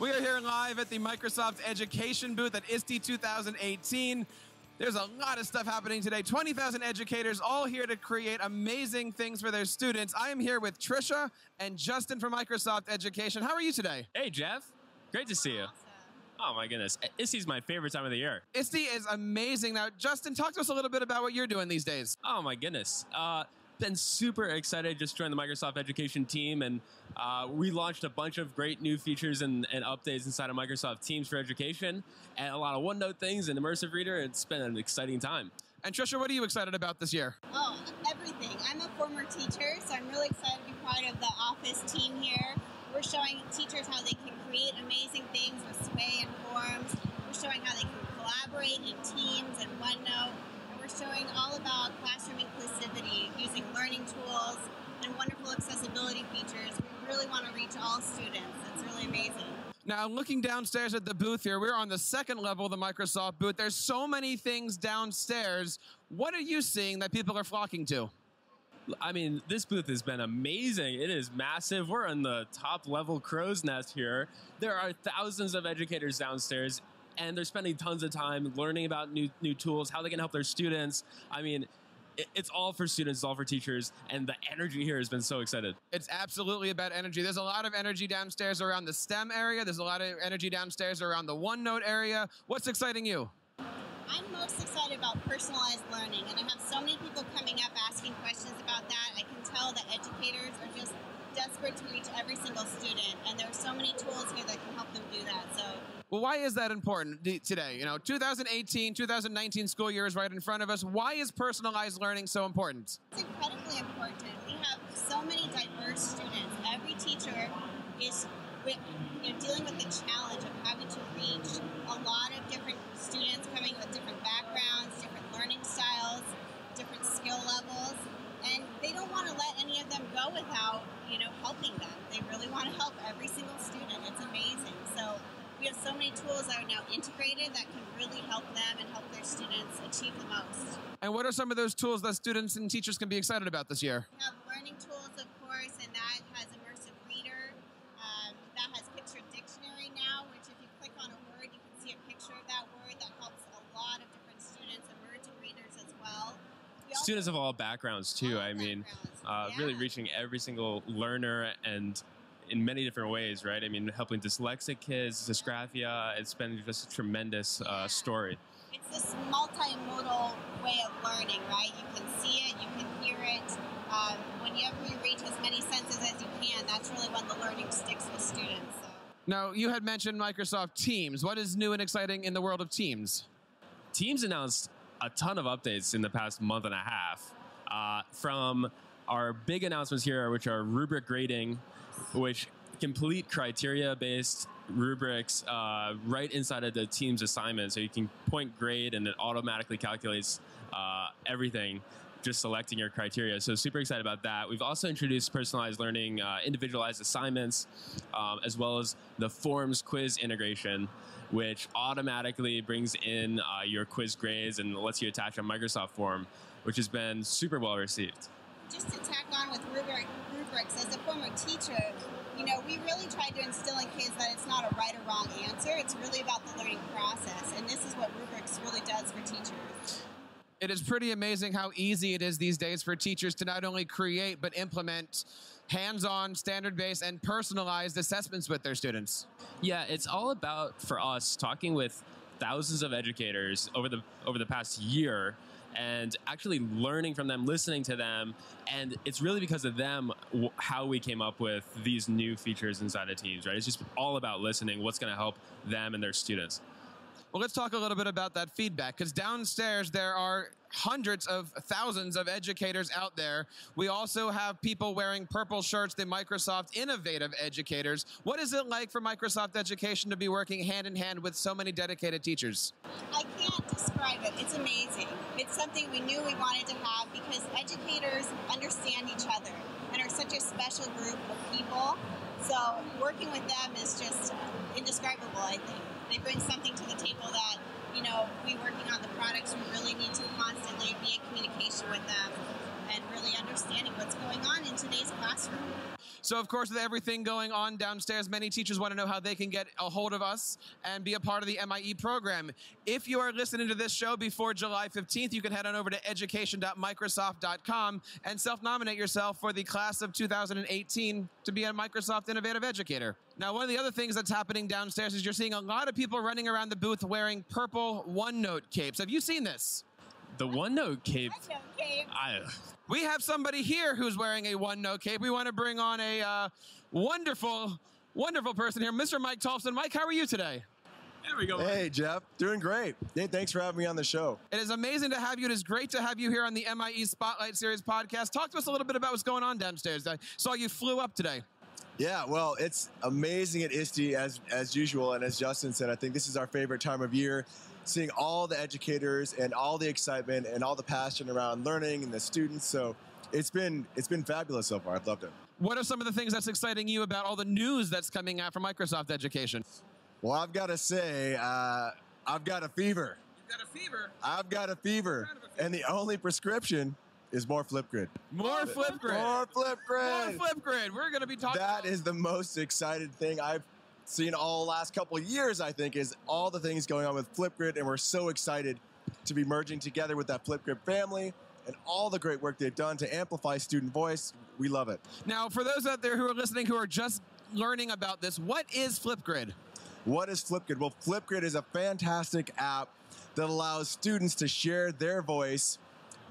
We are here live at the Microsoft Education booth at ISTE 2018. There's a lot of stuff happening today. 20,000 educators all here to create amazing things for their students. I am here with Tricia and Justin from Microsoft Education. How are you today? Hey, Jeff. Great to see you. Oh, my goodness. ISTE is my favorite time of the year. ISTE is amazing. Now, Justin, talk to us a little bit about what you're doing these days. Oh, my goodness. Been super excited. Just joined the Microsoft Education team, and we launched a bunch of great new features and updates inside of Microsoft Teams for Education, and a lot of OneNote things and Immersive Reader. It's been an exciting time. And Tricia, what are you excited about this year? Oh, everything. I'm a former teacher, so I'm really excited to be part of the Office team here. We're showing teachers how they can create amazing things with Sway and Forms. We're showing how they can collaborate in Teams and OneNote. We're showing all about classroom inclusivity using learning tools and wonderful accessibility features. We really want to reach all students. It's really amazing. Now, looking downstairs at the booth here, we're on the second level of the Microsoft booth. There's so many things downstairs. What are you seeing that people are flocking to? I mean, this booth has been amazing. It is massive. We're on the top level crow's nest here. There are thousands of educators downstairs, and they're spending tons of time learning about new tools, how they can help their students. I mean, it's all for students, it's all for teachers, and the energy here has been so excited. It's absolutely about energy. There's a lot of energy downstairs around the STEM area. There's a lot of energy downstairs around the OneNote area. What's exciting you? I'm most excited about personalized learning, and I have so many people coming up asking questions about that. I can tell that educators are just desperate to reach every single student, and there are so many tools here that can help them do that. Well, why is that important today? 2018, 2019 school year is right in front of us. Why is personalized learning so important? It's incredibly important. We have so many diverse students. Every teacher is dealing with the challenge of having to reach a lot of different students coming with different backgrounds, different learning styles, different skill levels. And they don't want to let any of them go without, helping them. They really want to help every single student. It's amazing. So we have so many tools that are now integrated that can really help them and help their students achieve the most. And what are some of those tools that students and teachers can be excited about this year? We have learning tools, of course, and that has Immersive Reader. That has Picture Dictionary now, which if you click on a word, you can see a picture of that word. That helps a lot of different students, emerging readers as well. Students of all backgrounds, too. Really reaching every single learner and in many different ways, right? I mean, helping dyslexic kids, dysgraphia. It's been just a tremendous story. It's this multimodal way of learning, right? You can see it, you can hear it. Whenever you reach as many senses as you can, that's really when the learning sticks with students. So. Now, you had mentioned Microsoft Teams. What is new and exciting in the world of Teams? Teams announced a ton of updates in the past month and a half. From our big announcements here, which are Rubric Grading, which complete criteria-based rubrics right inside of the Teams assignment. So you can point grade and it automatically calculates everything, just selecting your criteria. So super excited about that. We've also introduced personalized learning, individualized assignments, as well as the Forms quiz integration, which automatically brings in your quiz grades and lets you attach a Microsoft form, which has been super well received. Just to tack on with rubrics, as a former teacher, we really tried to instill in kids that it's not a right or wrong answer. It's really about the learning process, and this is what rubrics really does for teachers. It is pretty amazing how easy it is these days for teachers to not only create but implement hands-on, standard-based, and personalized assessments with their students. Yeah, it's all about, for us, talking with thousands of educators over the past year and actually learning from them, listening to them, and it's really because of them how we came up with these new features inside of Teams, right? It's just all about listening, what's going to help them and their students. Well, let's talk a little bit about that feedback, because downstairs there are hundreds of thousands of educators out there. We also have people wearing purple shirts, the Microsoft Innovative Educators. What is it like for Microsoft Education to be working hand in hand with so many dedicated teachers? I can't describe it. It's amazing. It's something we knew we wanted to have because educators understand each other and are such a special group of people. So working with them is just indescribable, I think. They bring something to the table that, we working on the products, we really need to constantly be in communication with them and really understanding what's going on in today's classroom. So, of course, with everything going on downstairs, many teachers want to know how they can get a hold of us and be a part of the MIE program. If you are listening to this show before July 15th, you can head on over to education.microsoft.com and self-nominate yourself for the class of 2018 to be a Microsoft Innovative Educator. Now, one of the other things that's happening downstairs is you're seeing a lot of people running around the booth wearing purple OneNote capes. Have you seen this? The OneNote cape. OneNote cape. We have somebody here who's wearing a OneNote cape. We want to bring on a wonderful, wonderful person here, Mr. Mike Tholfsen. Mike, how are you today? There we go. Hey, Jeff. Doing great. Hey, thanks for having me on the show. It is amazing to have you. It is great to have you here on the MIE Spotlight Series podcast. Talk to us a little bit about what's going on downstairs. I saw you flew up today. Yeah, well, it's amazing at ISTE as usual, and as Justin said, I think this is our favorite time of year, seeing all the educators and all the excitement and all the passion around learning and the students. So it's been fabulous so far. I've loved it. What are some of the things that's exciting you about all the news that's coming out from Microsoft Education? Well, I've got to say, I've got a fever. You've got a fever? I've got a fever. And the only prescription is more Flipgrid. More Flipgrid. More Flipgrid. More Flipgrid. We're going to be talking That is the most excited thing I've seen all last couple of years, I think, is all the things going on with Flipgrid, and we're so excited to be merging together with that Flipgrid family and all the great work they've done to amplify student voice. We love it. Now, for those out there who are listening who are just learning about this, what is Flipgrid? What is Flipgrid? Well, Flipgrid is a fantastic app that allows students to share their voice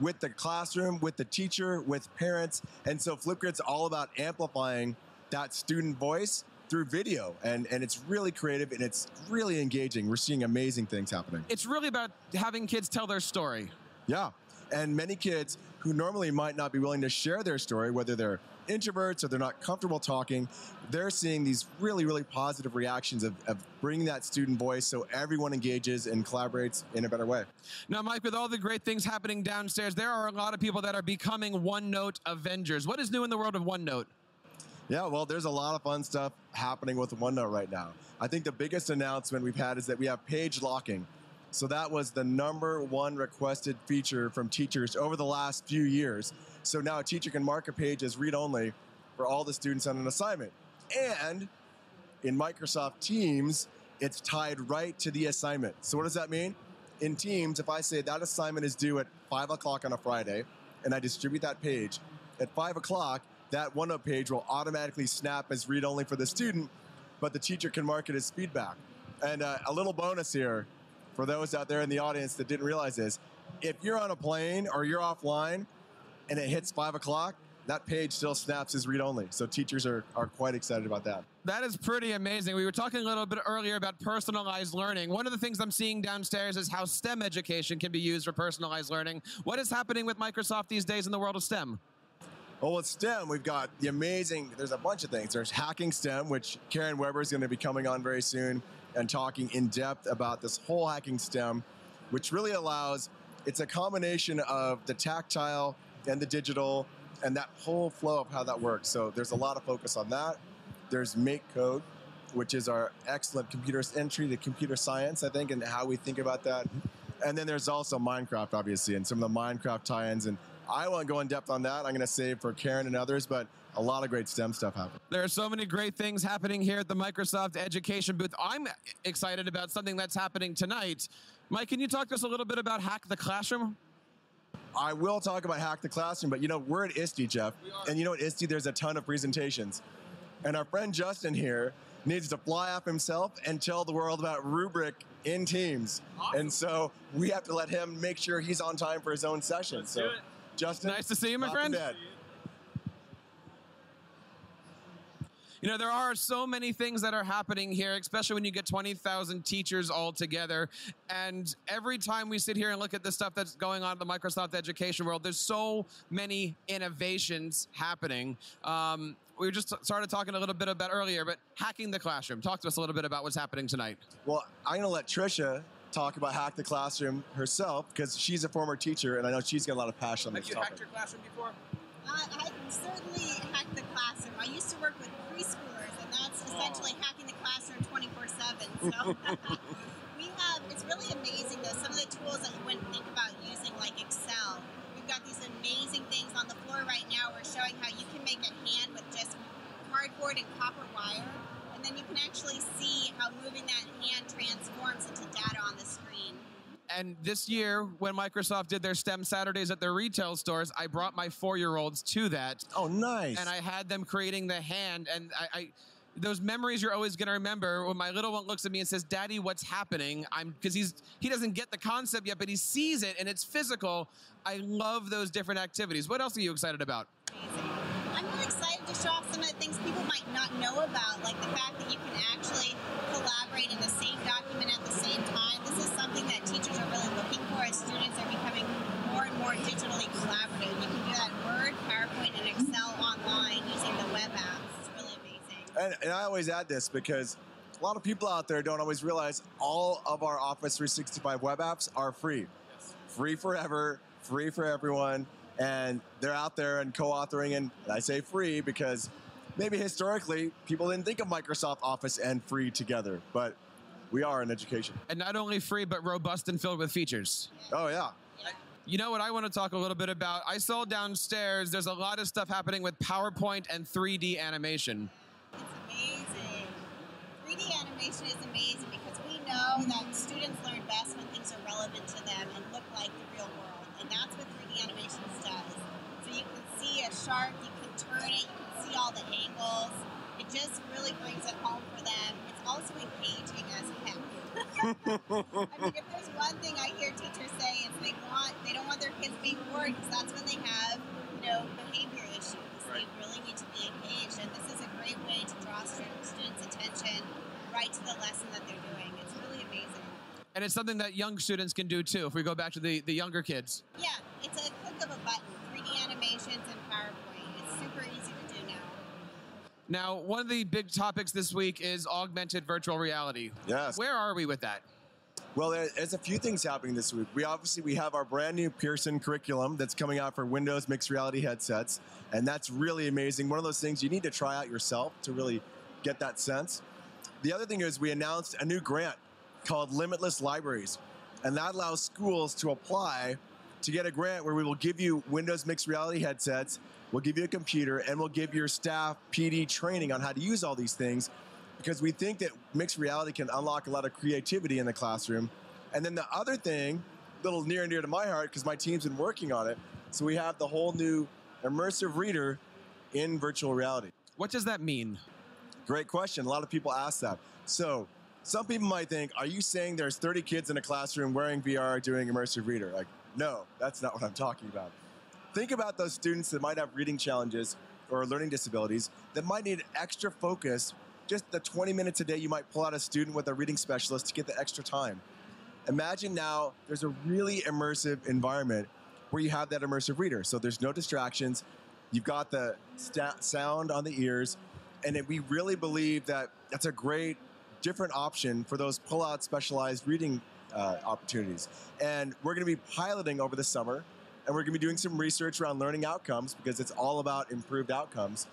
with the classroom, with the teacher, with parents. And so Flipgrid's all about amplifying that student voice through video. And it's really creative and it's really engaging. We're seeing amazing things happening. It's really about having kids tell their story. Yeah. And many kids who normally might not be willing to share their story, whether they're introverts or they're not comfortable talking, they're seeing these really, really positive reactions of bringing that student voice so everyone engages and collaborates in a better way. Now, Mike, with all the great things happening downstairs, there are a lot of people that are becoming OneNote Avengers. What is new in the world of OneNote? Yeah, well, there's a lot of fun stuff happening with OneNote right now. I think the biggest announcement we've had is that we have page locking. So that was the #1 requested feature from teachers over the last few years. So now a teacher can mark a page as read-only for all the students on an assignment. And in Microsoft Teams, it's tied right to the assignment. So what does that mean? In Teams, if I say that assignment is due at 5 o'clock on a Friday, and I distribute that page, at 5 o'clock, that OneNote page will automatically snap as read-only for the student, but the teacher can mark it as feedback. And a little bonus here, for those out there in the audience that didn't realize this, if you're on a plane or you're offline and it hits 5 o'clock, that page still snaps as read-only. So teachers are quite excited about that. That is pretty amazing. We were talking a little bit earlier about personalized learning. One of the things I'm seeing downstairs is how STEM education can be used for personalized learning. What is happening with Microsoft these days in the world of STEM? Well, with STEM, we've got the amazing, there's a bunch of things. There's hacking STEM, which Karen Weber is going to be coming on very soon and talking in depth about this whole hacking STEM, which really allows, it's a combination of the tactile and the digital and that whole flow of how that works. So there's a lot of focus on that. There's Make Code, which is our excellent computer entry to computer science, I think, and how we think about that. And then there's also Minecraft, obviously, and some of the Minecraft tie-ins. And I won't go in depth on that. I'm going to save for Karen and others, but a lot of great STEM stuff happening. There are so many great things happening here at the Microsoft Education booth. I'm excited about something that's happening tonight. Mike, can you talk to us a little bit about Hack the Classroom? I will talk about Hack the Classroom, but we're at ISTE, Jeff. And at ISTE, there's a ton of presentations. And our friend Justin here needs to fly off himself and tell the world about Rubric in Teams. Awesome. And so we have to let him make sure he's on time for his own session. Let's do it. Justin, nice to see you, my friend. There are so many things that are happening here, especially when you get 20,000 teachers all together. And every time we sit here and look at the stuff that's going on in the Microsoft Education world, there's so many innovations happening. We just started talking a little bit about earlier, but hacking the classroom. Talk to us a little bit about what's happening tonight. Well, I'm going to let Tricia talk about Hack the Classroom herself, because she's a former teacher, and I know she's got a lot of passion on this topic. Have you hacked your classroom before? I've certainly hacked the classroom. I used to work with preschoolers, and that's essentially hacking the classroom 24/7. So it's really amazing, though, some of the tools that you wouldn't think about using, like Excel. We've got these amazing things on the floor right now. We're showing how you can make a hand with just And this year, when Microsoft did their STEM Saturdays at their retail stores, I brought my 4-year-olds to that. Oh, nice. And I had them creating the hand. And those memories you're always going to remember when my little one looks at me and says, "Daddy, what's happening?" Because he doesn't get the concept yet, but he sees it and it's physical. I love those different activities. What else are you excited about? Amazing. I'm really excited to show off some of the things people might not know about, like the fact that you can actually collaborate in the same document at the same time. This is something that teachers are really looking for as students are becoming more and more digitally collaborative. You can do that in Word, PowerPoint, and Excel online using the web apps. It's really amazing. And I always add this because a lot of people out there don't always realize all of our Office 365 web apps are free. Yes. Free forever, free for everyone. And they're out there and co-authoring, and I say free because maybe historically people didn't think of Microsoft Office and free together, but we are in education. And not only free, but robust and filled with features. Oh, yeah. You know what I want to talk a little bit about? I saw downstairs, there's a lot of stuff happening with PowerPoint and 3D animation. It's amazing. 3D animation is amazing because we know that students learn best when things are relevant to them and look like the real world. And that's what 3D animation does. So you can see a shark, you can turn it, you can see all the angles. It just really brings it home for them. It's also engaging as heck. I mean, if there's one thing I hear teachers say is they don't want their kids being bored because that's when they have, behavior issues. They really need to be engaged, and this is a great way to draw students' attention right to the lesson that they're doing. It's really amazing. And it's something that young students can do too, if we go back to the younger kids. Yeah, it's a click of a button. 3D animations and PowerPoint. It's super easy to do now. Now, one of the big topics this week is augmented virtual reality. Yes. Where are we with that? Well, there's a few things happening this week. We have our brand new Pearson curriculum that's coming out for Windows mixed reality headsets, and that's really amazing. One of those things you need to try out yourself to really get that sense. The other thing is we announced a new grant called Limitless Libraries, and that allows schools to apply to get a grant where we will give you Windows mixed reality headsets, we'll give you a computer, and we'll give your staff PD training on how to use all these things, because we think that mixed reality can unlock a lot of creativity in the classroom. And then the other thing, a little near and dear to my heart, because my team's been working on it, so we have the whole new Immersive Reader in virtual reality. What does that mean? Great question. A lot of people ask that. So some people might think, are you saying there's 30 kids in a classroom wearing VR doing Immersive Reader? Like, no, that's not what I'm talking about. Think about those students that might have reading challenges or learning disabilities that might need extra focus. Just the 20 minutes a day you might pull out a student with a reading specialist to get the extra time. Imagine now there's a really immersive environment where you have that immersive reader. So there's no distractions. You've got the sound on the ears. And we really believe that that's a great different option for those pull-out specialized reading opportunities. And we're going to be piloting over the summer. And we're going to be doing some research around learning outcomes because it's all about improved outcomes.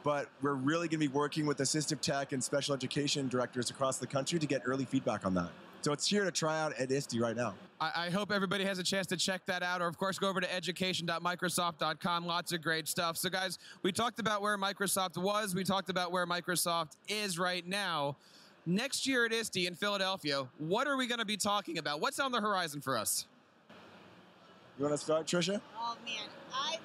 But we're really going to be working with assistive tech and special education directors across the country to get early feedback on that. So it's here to try out at ISTE right now. I hope everybody has a chance to check that out, or of course go over to education.microsoft.com. Lots of great stuff. So guys, we talked about where Microsoft was. We talked about where Microsoft is right now. Next year at ISTE in Philadelphia, what are we going to be talking about? What's on the horizon for us? You want to start, Tricia? Oh man, I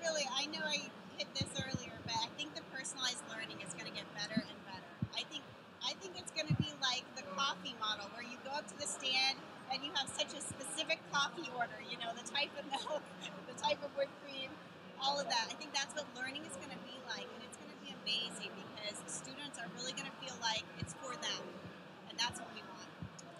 know I hit this earlier, but I think the personalized learning is going to get better and better. I think it's going to be like the coffee model where you go up to the stand and you have such a specific coffee order, the type of milk, the type of whipped cream, all of that. I think that's what learning is going to be like, and it's going to be amazing because students are really going to feel like it's for them, and that's what we want.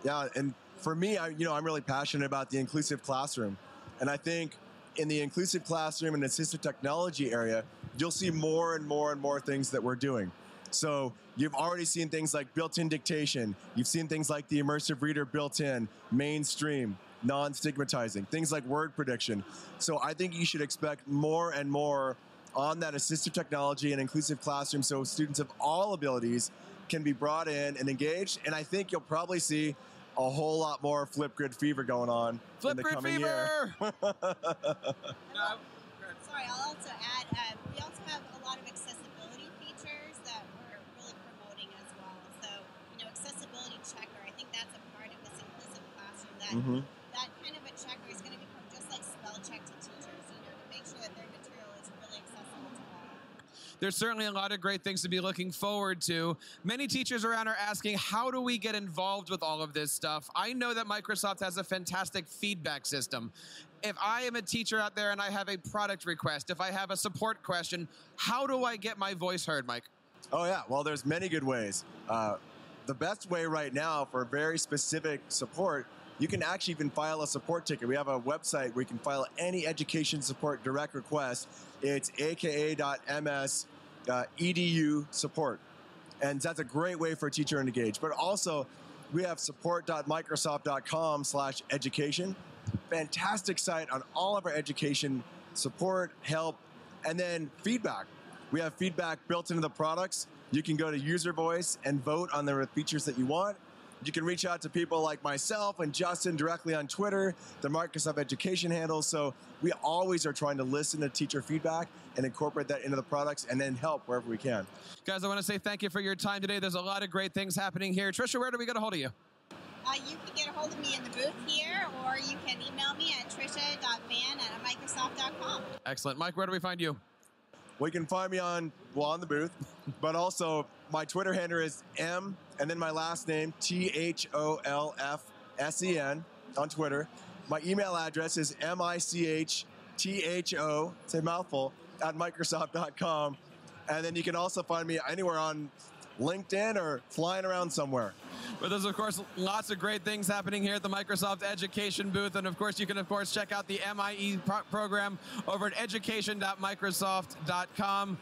Yeah, and for me, I'm really passionate about the inclusive classroom. And I think in the inclusive classroom and assistive technology area, you'll see more and more and more things that we're doing. So you've already seen things like built-in dictation. You've seen things like the Immersive Reader built in, mainstream, non-stigmatizing, things like word prediction. So I think you should expect more and more on that assistive technology and inclusive classroom so students of all abilities can be brought in and engaged. And I think you'll probably see a whole lot more Flipgrid fever going on in the coming year. Sorry, I'll also add, we also have a lot of accessibility features that we're really promoting as well. So, accessibility checker, I think that's a part of this inclusive classroom, that kind of There's certainly a lot of great things to be looking forward to. Many teachers around are asking, how do we get involved with all of this stuff? I know that Microsoft has a fantastic feedback system. If I am a teacher out there and I have a product request, if I have a support question, how do I get my voice heard, Mike? Oh yeah, well there's many good ways. The best way right now for very specific support, you can actually even file a support ticket. We have a website where you can file any education support direct request. It's aka.ms.edu support. And that's a great way for a teacher to engage. But also, we have support.microsoft.com/education. Fantastic site on all of our education support, help, and then feedback. We have feedback built into the products. You can go to user voice and vote on the features that you want. You can reach out to people like myself and Justin directly on Twitter, the Microsoft Education handle. So we always are trying to listen to teacher feedback and incorporate that into the products and then help wherever we can. Guys, I want to say thank you for your time today. There's a lot of great things happening here. Tricia, where do we get a hold of you? You can get a hold of me in the booth here, or you can email me at tricia.van@microsoft.com. Excellent. Mike, where do we find you? Well, you can find me on the booth, but also my Twitter handle is M and then my last name, THOLFSEN on Twitter. My email address is MICHTHO, it's a mouthful, at Microsoft.com. And then you can also find me anywhere on LinkedIn or flying around somewhere. Well, there's, of course, lots of great things happening here at the Microsoft Education booth. And, of course, you can, check out the MIE program over at education.microsoft.com.